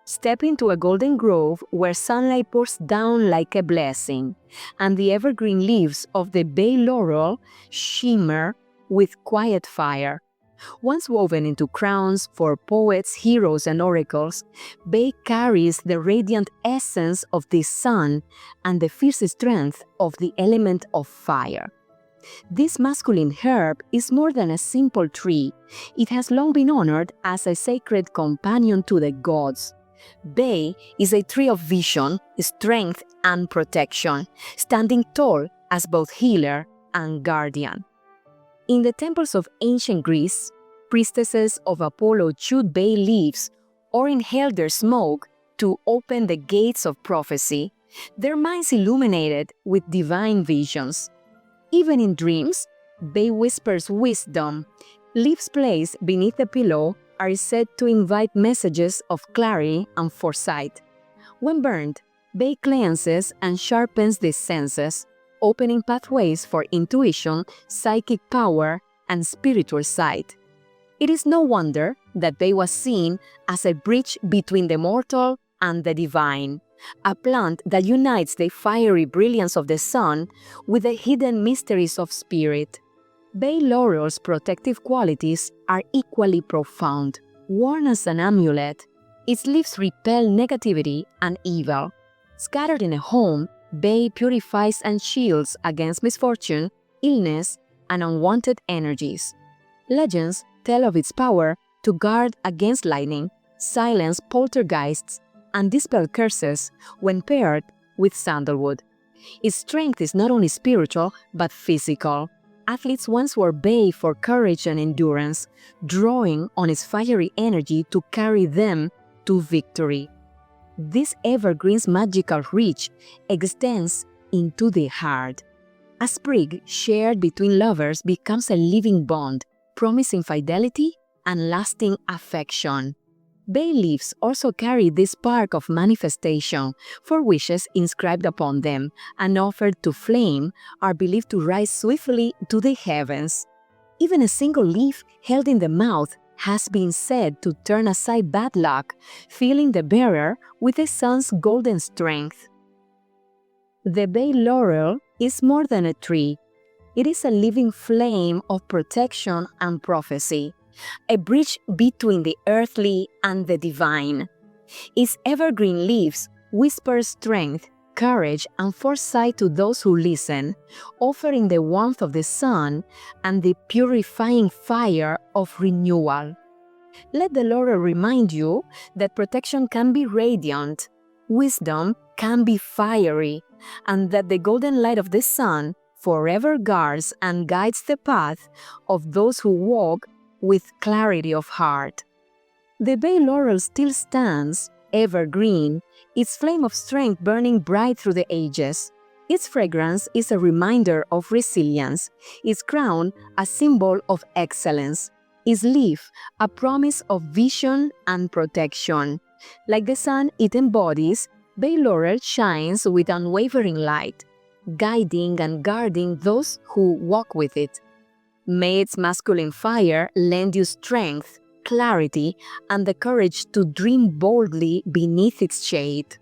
Step into a golden grove where sunlight pours down like a blessing, and the evergreen leaves of the bay laurel shimmer with quiet fire. Once woven into crowns for poets, heroes, and oracles, bay carries the radiant essence of the sun and the fierce strength of the element of fire. This masculine herb is more than a simple tree. It has long been honored as a sacred companion to the gods. Bay is a tree of vision, strength, and protection, standing tall as both healer and guardian. In the temples of ancient Greece, priestesses of Apollo chewed bay leaves or inhaled their smoke to open the gates of prophecy, their minds illuminated with divine visions. Even in dreams, bay whispers wisdom. Leaves placed beneath the pillow are said to invite messages of clarity and foresight. When burned, bay cleanses and sharpens the senses, opening pathways for intuition, psychic power, and spiritual sight. It is no wonder that bay was seen as a bridge between the mortal and the divine, a plant that unites the fiery brilliance of the sun with the hidden mysteries of spirit. Bay laurel's protective qualities are equally profound. Worn as an amulet, its leaves repel negativity and evil. Scattered in a home, bay purifies and shields against misfortune, illness, and unwanted energies. Legends tell of its power to guard against lightning, silence poltergeists, and dispel curses when paired with sandalwood. Its strength is not only spiritual but physical. Athletes once wore bay for courage and endurance, drawing on its fiery energy to carry them to victory. This evergreen's magical reach extends into the heart. A sprig shared between lovers becomes a living bond, promising fidelity and lasting affection. Bay leaves also carry this spark of manifestation, for wishes inscribed upon them and offered to flame are believed to rise swiftly to the heavens. Even a single leaf held in the mouth has been said to turn aside bad luck, filling the bearer with the sun's golden strength. The bay laurel is more than a tree. It is a living flame of protection and prophecy, a bridge between the earthly and the divine. Its evergreen leaves whisper strength, courage, and foresight to those who listen, offering the warmth of the sun and the purifying fire of renewal. Let the laurel remind you that protection can be radiant, wisdom can be fiery, and that the golden light of the sun forever guards and guides the path of those who walk with clarity of heart. The bay laurel still stands, evergreen, its flame of strength burning bright through the ages. Its fragrance is a reminder of resilience, its crown a symbol of excellence, its leaf a promise of vision and protection. Like the sun it embodies, bay laurel shines with unwavering light, guiding and guarding those who walk with it. May its masculine fire lend you strength, clarity, and the courage to dream boldly beneath its shade.